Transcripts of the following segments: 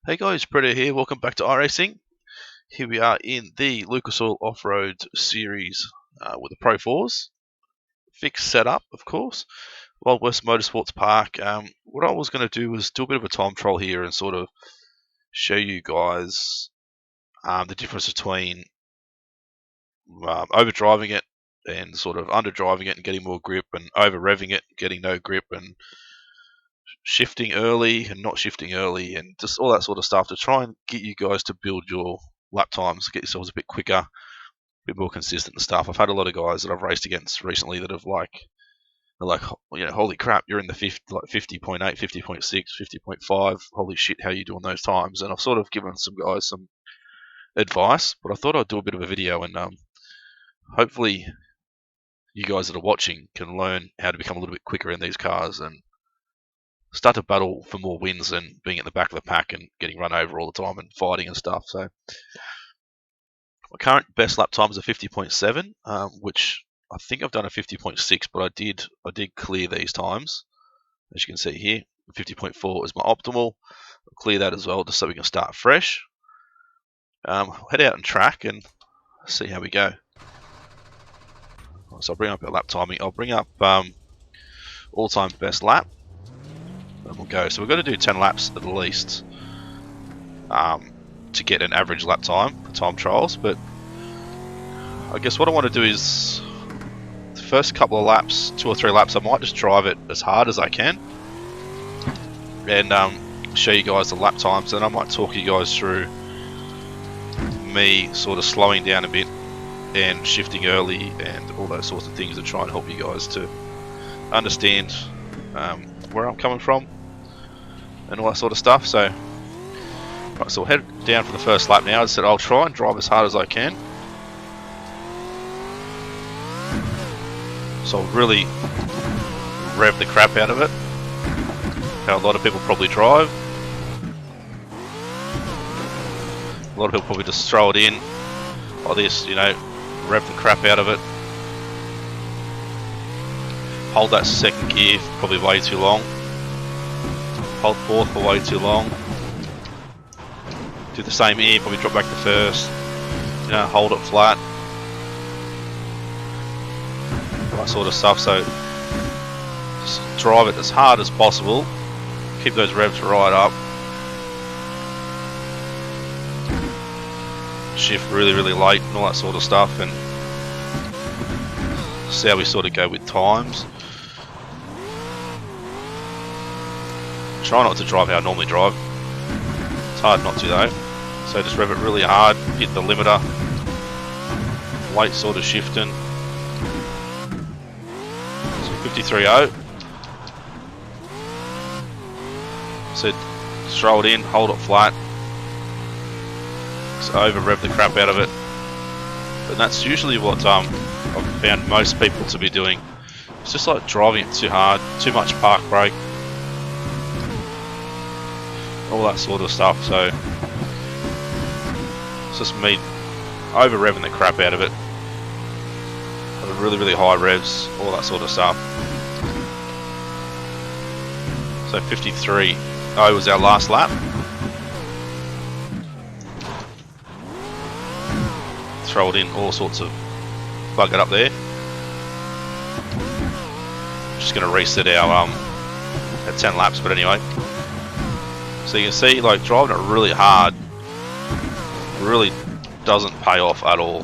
Hey guys, Britto here. Welcome back to iRacing. Here we are in the Lucas Oil Off-Road series with the Pro4s. Fixed setup, of course. Wild West Motorsports Park. What I was going to do was do a bit of a time trial here and sort of show you guys the difference between overdriving it and sort of underdriving it and getting more grip, and over-revving it, getting no grip, and shifting early and not shifting early, and just all that sort of stuff to try and get you guys to build your lap times, get yourselves a bit quicker, a bit more consistent and stuff. I've had a lot of guys that I've raced against recently that have holy crap, you're in the 50.8, 50.6, 50.5. Holy shit, how are you doing those times? And I've sort of given some guys some advice, but I thought I'd do a bit of a video and hopefully you guys that are watching can learn how to become a little bit quicker in these cars and start to battle for more wins than being at the back of the pack and getting run over all the time and fighting and stuff. So my current best lap times are 50.7, which I think I've done a 50.6, but I did clear these times. As you can see here, 50.4 is my optimal. I'll clear that as well just so we can start fresh. Head out and track and see how we go. So I'll bring up our lap timing. I'll bring up all-time best lap. And we'll go. So we've got to do 10 laps at least to get an average lap time for time trials. But I guess what I want to do is the first couple of laps, 2 or 3 laps, I might just drive it as hard as I can and show you guys the lap times. And I might talk you guys through me sort of slowing down a bit and shifting early and all those sorts of things to try and help you guys to understand where I'm coming from and all that sort of stuff. So, right, so we'll head down for the first lap now. As I said, I'll try and drive as hard as I can. So I'll really rev the crap out of it. How a lot of people probably drive. A lot of people probably just throw it in like this, you know, rev the crap out of it. Hold that second gear probably way too long. Hold fourth for way too long. Do the same here, probably drop back to first. You know, hold it flat. All that sort of stuff. So just drive it as hard as possible. Keep those revs right up. Shift really, really late and all that sort of stuff. And see how we sort of go with times. Try not to drive how I normally drive. It's hard not to though. So just rev it really hard, hit the limiter. Late sort of shifting. So 53.0. So throw it in, hold it flat. Just over rev the crap out of it. And that's usually what I've found most people to be doing. It's just like driving it too hard, too much park brake. All that sort of stuff. So it's just me over revving the crap out of it. Really, really high revs, all that sort of stuff. So 53.0 was our last lap. Throw it in, all sorts of plug it up there. Just going to reset our at 10 laps, but anyway. So you can see, like, driving it really hard really doesn't pay off at all.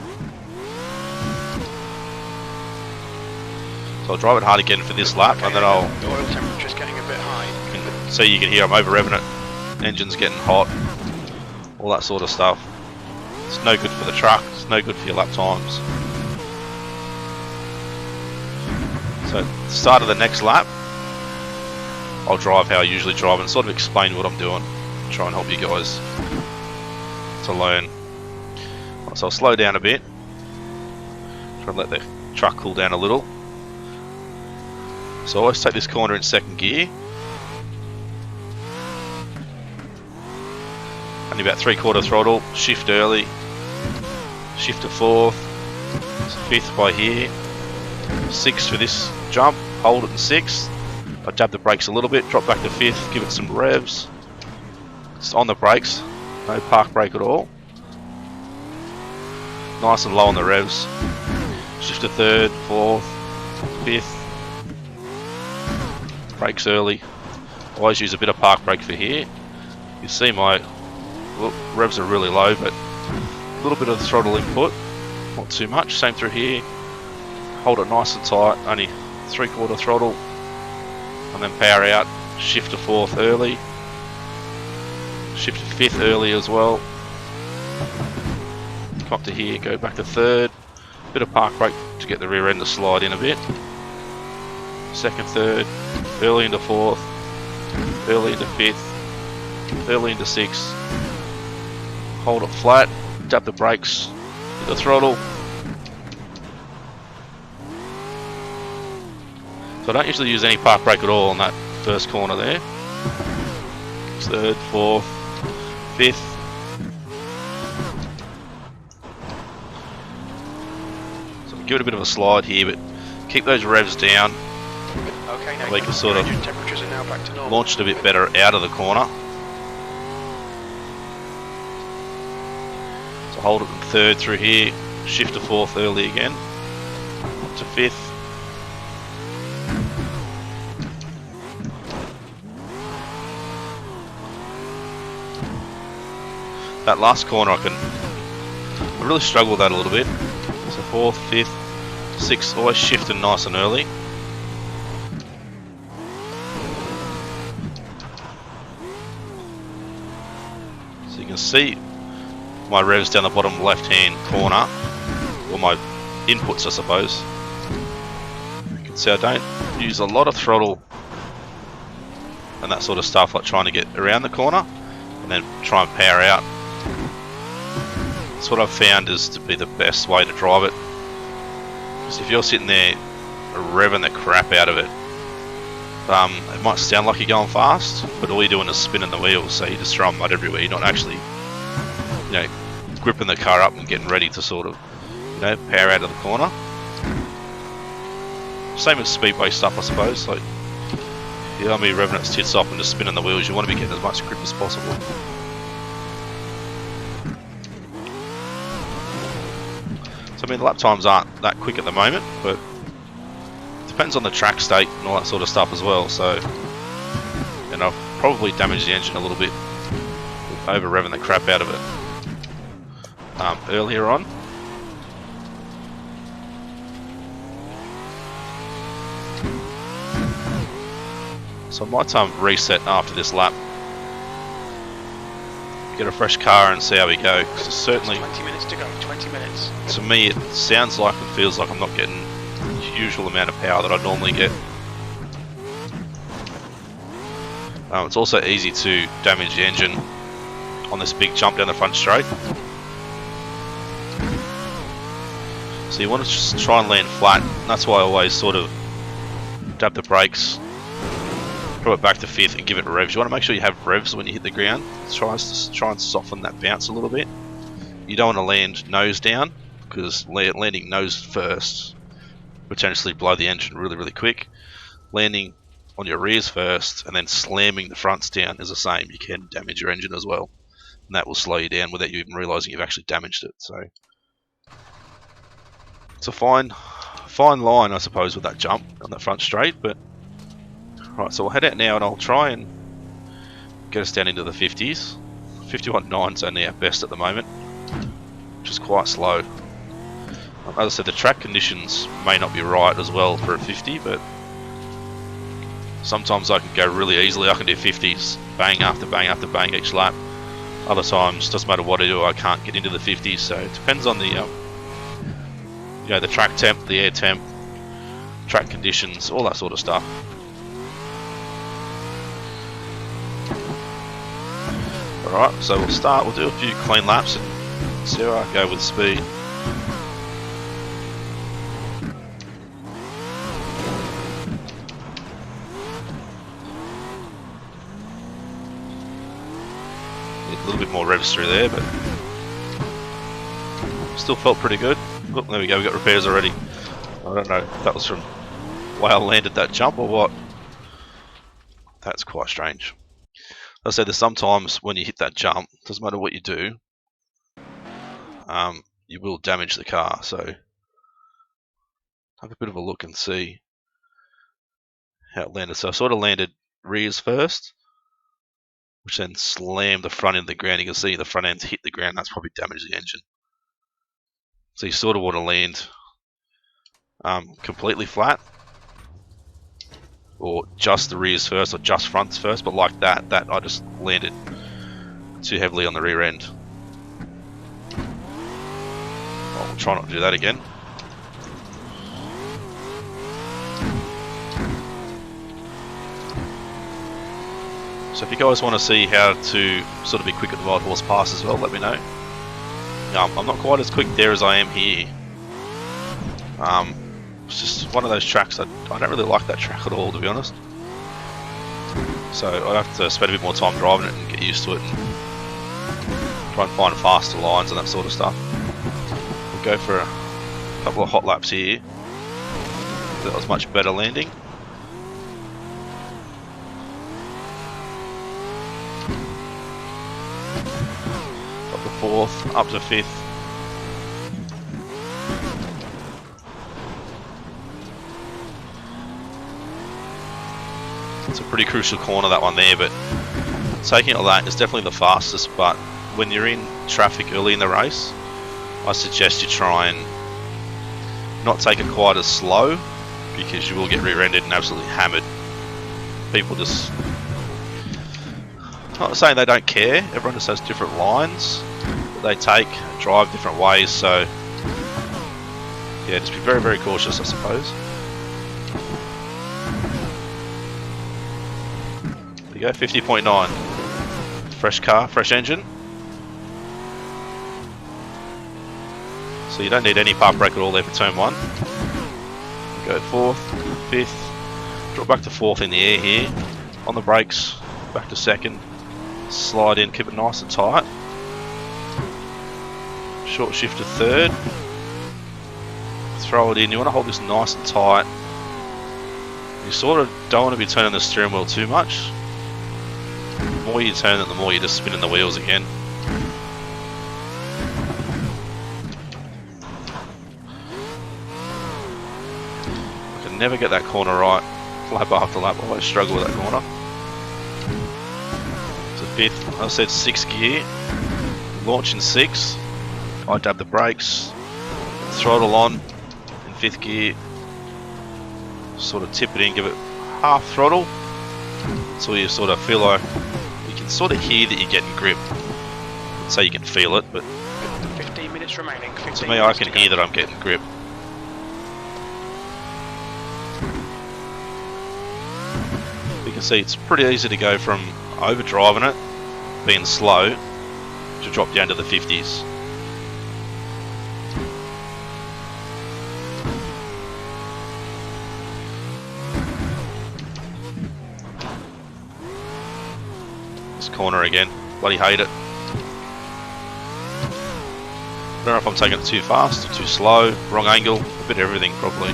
So I'll drive it hard again for this lap, and then I'll. The oil temperature's getting a bit high. So you can hear I'm over revving it. Engine's getting hot. All that sort of stuff. It's no good for the truck. It's no good for your lap times. So at the start of the next lap, I'll drive how I usually drive and sort of explain what I'm doing. Try and help you guys to learn. So I'll slow down a bit. Try and let the truck cool down a little. So I always take this corner in second gear. Only about 3/4 throttle. Shift early. Shift to fourth. Fifth by here. Sixth for this jump. Hold it in sixth. I dab the brakes a little bit, drop back to fifth, give it some revs. Just on the brakes, no park brake at all. Nice and low on the revs. Shift to third, fourth, fifth. Brakes early. Always use a bit of park brake for here. You see my revs are really low, but a little bit of the throttle input, not too much. Same through here. Hold it nice and tight, only 3/4 throttle, and then power out. Shift to fourth early. Shift to fifth early as well. Come up to here, go back to third. Bit of park brake to get the rear end to slide in a bit. Second, third, early into fourth, early into fifth, early into sixth. Hold it flat, tap the brakes, hit the throttle. So I don't usually use any park brake at all on that first corner there. Third, fourth, fifth. So give it a bit of a slide here, but keep those revs down. Okay, now We can sort of temperatures are now back to normal. launch it a bit better out of the corner. So hold it in third through here, shift to fourth early again, to fifth. That last corner I really struggle with that a little bit. So fourth, fifth, sixth, always shifting nice and early. So you can see my revs down the bottom left hand corner, or my inputs I suppose. You can see I don't use a lot of throttle and that sort of stuff, like trying to get around the corner and then try and power out. That's what I've found is to be the best way to drive it. Because if you're sitting there revving the crap out of it, it might sound like you're going fast, but all you're doing is spinning the wheels, so you're just throwing mud everywhere. You're not actually, gripping the car up and getting ready to sort of, power out of the corner. Same as speedway stuff, I suppose. Like, you don't want to be revving its tits off and just spinning the wheels. You want to be getting as much grip as possible. So I mean, the lap times aren't that quick at the moment, but it depends on the track state and all that sort of stuff as well. So, I've probably damaged the engine a little bit, over revving the crap out of it earlier on. So I might reset after this lap, get a fresh car and see how we go. Cause certainly, 20 minutes to go. 20 minutes. To me, it sounds like and feels like I'm not getting the usual amount of power that I normally get. It's also easy to damage the engine on this big jump down the front straight. So you want to just try and land flat. And that's why I always sort of dab the brakes, drop it back to fifth and give it revs. You want to make sure you have revs when you hit the ground. Try and soften that bounce a little bit. You don't want to land nose down, because landing nose first potentially blow the engine really, really quick. Landing on your rears first and then slamming the fronts down is the same. You can damage your engine as well, and that will slow you down without you even realizing you've actually damaged it. So it's a fine line, I suppose, with that jump on that front straight. But right, so we'll head out now and I'll try and get us down into the 50s. 51.9 is only our best at the moment, which is quite slow. As I said, the track conditions may not be right as well for a 50, but sometimes I can go really easily. I can do 50s, bang after bang after bang each lap. Other times, doesn't matter what I do, I can't get into the 50s. So it depends on the the track temp, the air temp, track conditions, all that sort of stuff. Alright, so we'll do a few clean laps and see how I go with speed. A little bit more revs through there, but still felt pretty good. Oh, there we go, we got repairs already. I don't know if that was from the way I landed that jump or what. That's quite strange. I said there's sometimes when you hit that jump, doesn't matter what you do, you will damage the car. So have a bit of a look and see how it landed. So I sort of landed rears first, which then slammed the front end of the ground. You can see the front end hit the ground. That's probably damaged the engine. So you sort of want to land completely flat, or just the rears first, or just fronts first. But like that I just landed too heavily on the rear end. I'll try not to do that again. So if you guys want to see how to sort of be quick at the wild horse pass as well, let me know. I'm not quite as quick there as I am here. It's just one of those tracks that I don't really like that track at all, to be honest. So I'd have to spend a bit more time driving it and get used to it and try and find faster lines and that sort of stuff. We'll go for a couple of hot laps here. That was much better landing. Up to 4th, up to 5th. It's a pretty crucial corner, that one there, but taking it like that is definitely the fastest. But when you're in traffic early in the race, I suggest you try and not take it quite as slow, because you will get rear-ended and absolutely hammered. People just, not saying they don't care, everyone just has different lines that they take, drive different ways, so yeah, just be very, very cautious, I suppose. There you go, 50.9. Fresh car, fresh engine. So you don't need any park brake at all there for turn 1. Go 4th, 5th, drop back to 4th in the air here. On the brakes, back to 2nd. Slide in, keep it nice and tight. Short shift to 3rd. Throw it in. You want to hold this nice and tight. You sort of don't want to be turning the steering wheel too much. The more you turn it, the more you're just spinning the wheels again. I can never get that corner right. Lap after lap, I always struggle with that corner. So 5th, I said 6th gear. Launch in 6th. I dab the brakes. Throttle on in 5th gear. Sort of tip it in, give it half throttle. So you sort of feel like you can sort of hear that you're getting grip. So you can feel it, but 15 minutes remaining. 15 to me, I can hear that I'm getting grip. You can see it's pretty easy to go from overdriving it, being slow, to drop down to the 50s. Corner again, bloody hate it. I don't know if I'm taking it too fast or too slow, wrong angle, a bit of everything probably.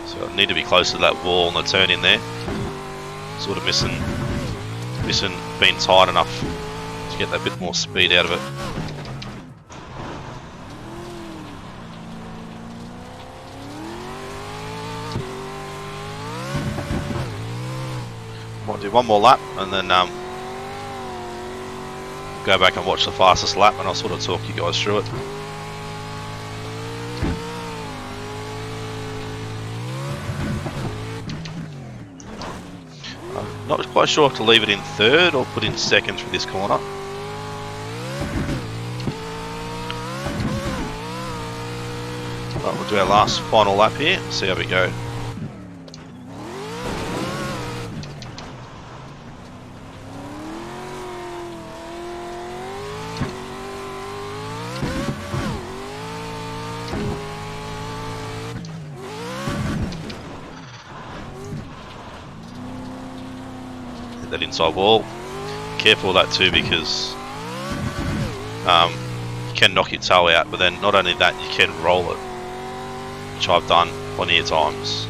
So I need to be close to that wall on the turn in there. Sort of missing being tight enough to get that bit more speed out of it. Might do one more lap and then go back and watch the fastest lap, and I'll sort of talk you guys through it. I'm not quite sure if to leave it in 3rd or put in 2nd for this corner. Right, we'll do our last final lap here, see how we go. That inside wall. Careful of that too, because you can knock your toe out, but then not only that, you can roll it. which I've done plenty of times.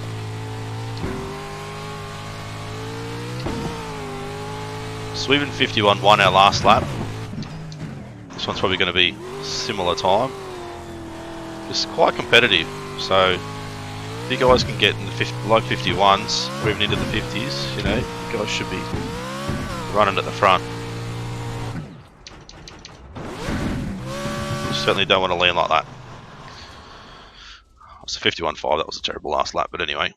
So even 51 won our last lap. This one's probably going to be similar time. It's quite competitive, so if you guys can get in the low 51s or even into the 50s, you know, you guys should be running at the front. You certainly don't want to lean like that. It's a 51.5, that was a terrible last lap, but anyway.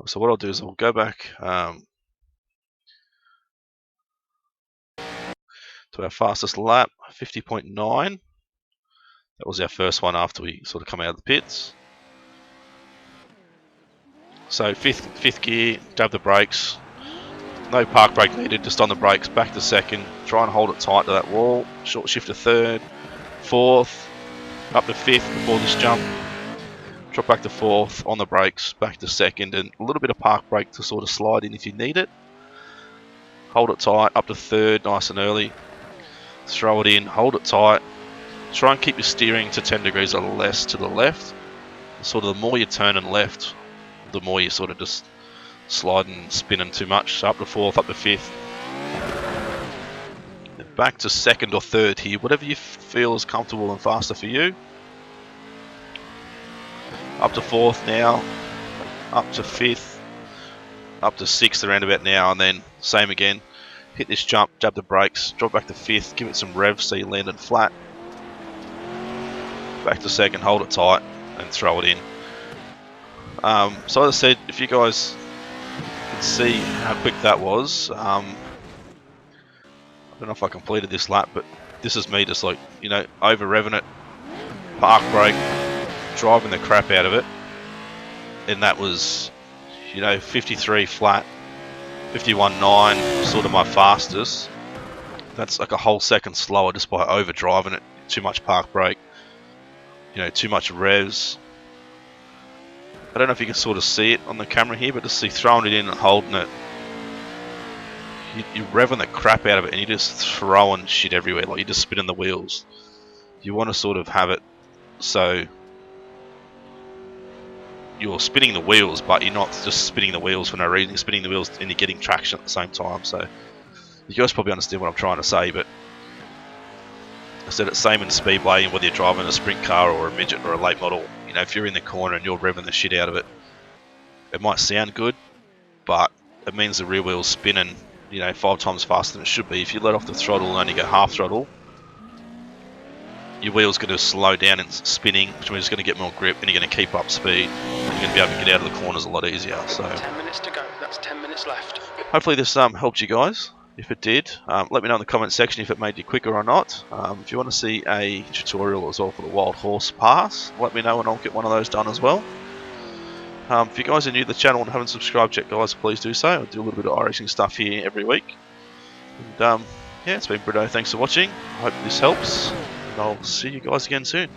So what I'll do is I'll go back to our fastest lap, 50.9. That was our first one after we sort of come out of the pits. So fifth gear, dab the brakes. No park brake needed, just on the brakes, back to second. Try and hold it tight to that wall. Short shift to third, fourth, up to fifth before this jump. Drop back to fourth, on the brakes, back to second, and a little bit of park brake to sort of slide in if you need it. Hold it tight, up to third, nice and early. Throw it in, hold it tight. Try and keep your steering to 10 degrees or less to the left. Sort of the more you're turning left, the more you're sort of just sliding and spinning too much. So up to fourth, up to fifth. Back to second or third here, whatever you feel is comfortable and faster for you. Up to fourth now, up to fifth, up to sixth around about now, and then same again. Hit this jump, jab the brakes, drop back to fifth, give it some rev so you land it flat. Back to second, hold it tight, and throw it in. So as I said, if you guys can see how quick that was, I don't know if I completed this lap, but this is me just like, you know, over revving it, park brake, driving the crap out of it, and that was, you know, 53 flat, 51.9, sort of my fastest. That's like a whole second slower just by over driving it. Too much park brake, you know, too much revs. I don't know if you can sort of see it on the camera here, but just see throwing it in and holding it. You're revving the crap out of it and you're just throwing shit everywhere, like you're just spinning the wheels. You want to sort of have it so you're spinning the wheels, but you're not just spinning the wheels for no reason. You're spinning the wheels and you're getting traction at the same time. So you guys probably understand what I'm trying to say, but I said it's same in speedway, and whether you're driving a sprint car or a midget or a late model. You know, if you're in the corner and you're revving the shit out of it, it might sound good, but it means the rear wheel's spinning, you know, 5 times faster than it should be. If you let off the throttle and only go half throttle, your wheel's going to slow down and spinning, which means it's going to get more grip and you're going to keep up speed. And you're going to be able to get out of the corners a lot easier. So 10 minutes to go. That's 10 minutes left. Hopefully this helped you guys. If it did, let me know in the comment section if it made you quicker or not. If you want to see a tutorial as well for the Wild Horse Pass, let me know and I'll get one of those done as well. If you guys are new to the channel and haven't subscribed yet, guys, please do so. I do a little bit of iRacing stuff here every week. And yeah, it's been Britto. Thanks for watching. I hope this helps, and I'll see you guys again soon.